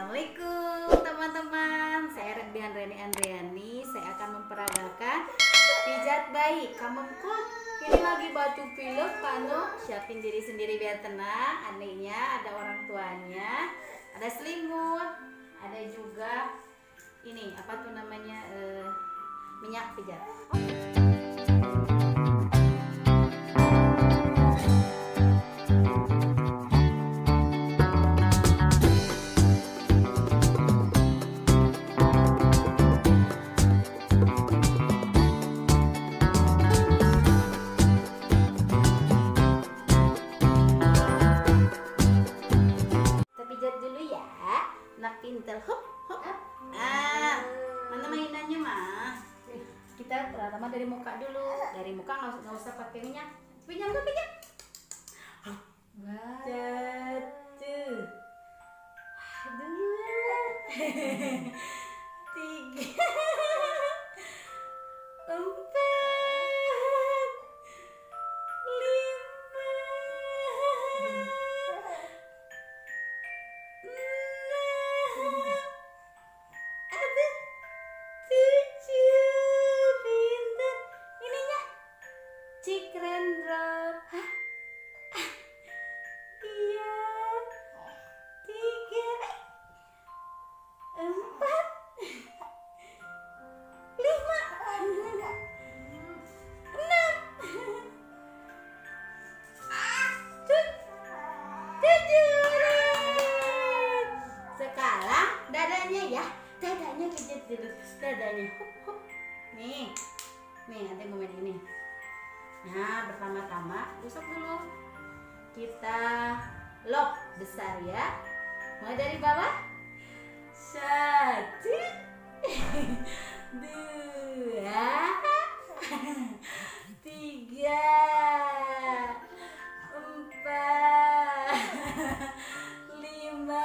Assalamualaikum teman-teman, saya Redbian Reni Andriani. Saya akan memperagakan pijat bayi. Kamu kok ini lagi batu pilek kano, siapin diri sendiri biar tenang. Adiknya, ada orang tuanya, ada selimut, ada juga ini apa tuh namanya minyak pijat. Nak pinter, hop hop. Mana mainannya mah? Kita pertama dari muka dulu. Dari muka nggak usah pakai minyak. Pinjam tuh pinjam. Satu, dua, tiga, empat, dadanya pijat dulu, dadanya hop hop. Nih nanti mau main ini. Nah, pertama-tama gosok dulu. Kita lock besar ya. Mulai dari bawah. 1, 2, 3, 4, 5.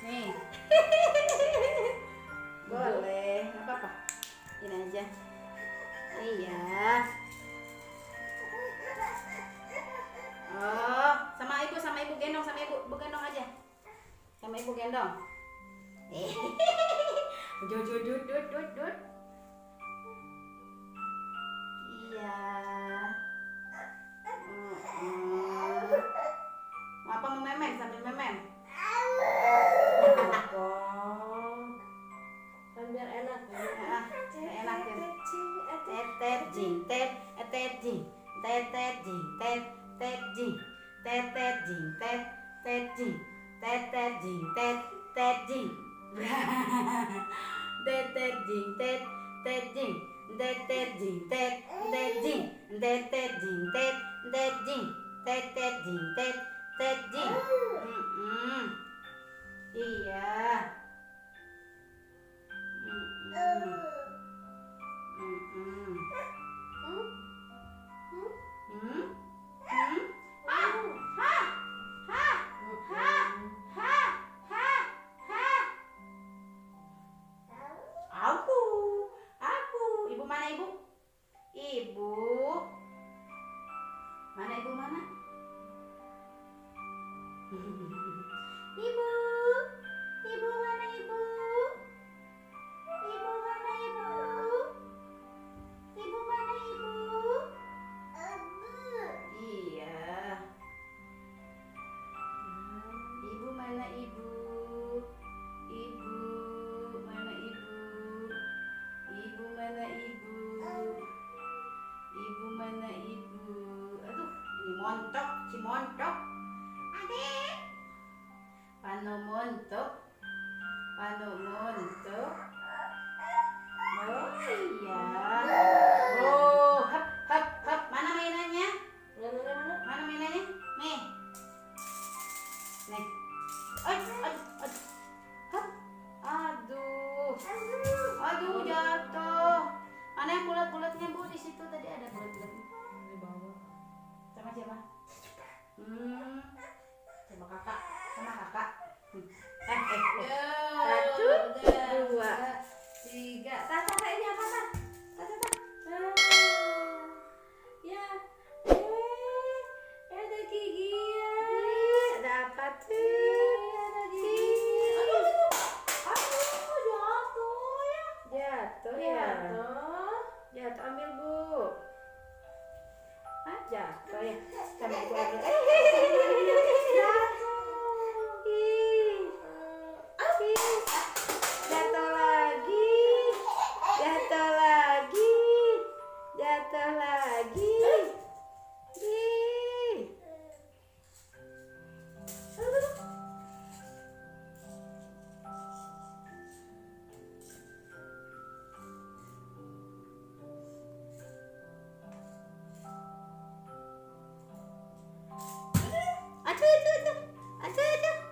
Nih. Boleh, nggak apa-apa. Ini aja. Iya. Oh, sama ibu gendong, ibu gendong aja. Sama ibu gendong. Dud. Iya. Mau apa, mau memen sambil memen? Kan biar enak ya. Enak ya. Iya. Aku. Ibu mana ibu? Ibu. Mana ibu mana? Panumuntok. Panumuntok. Oh iya. Oh, hap hap hap. Mana mainannya? Mana mainannya? Nih. Nih. Aduh. Hap. Aduh. Aduh, jatuh. Mana yang bulat-bulatnya, Bu? Di situ tadi ada bulat-bulatnya. Di bawah. Sama siapa? Sama kakak. Sama kakak. Satu, dua, tiga. Tata, ini apa, Tata? Tata. Ya. Ada gigian. Ada apa tuh? Ada gigi. Aduh, jatuh ya. Jatuh ya. Jatuh, ambil, Bu. Jatuh ya. Sama ibu ambil. Jatuh lagi. Jatuh lagi. Jatuh lagi. Aduh.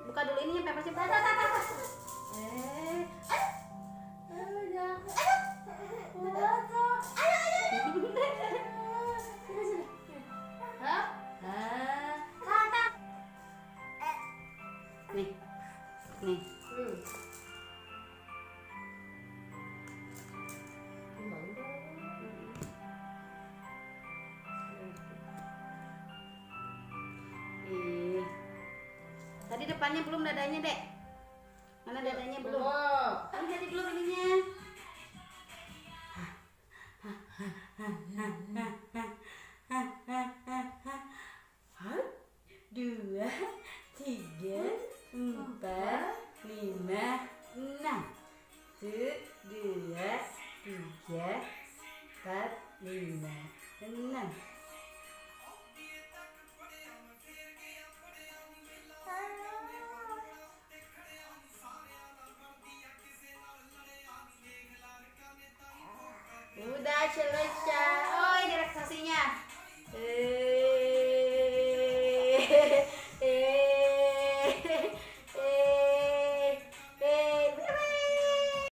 Buka dulu ini pempesnya. Nih. Tadi depannya belum dadanya, Dek. Mana dadanya belum? Ini jadi belum ininya. Dua, tiga, empat, lima, enam. Dua, tiga, empat, lima, enam. Udah selesai. Oh, ini relaksasinya.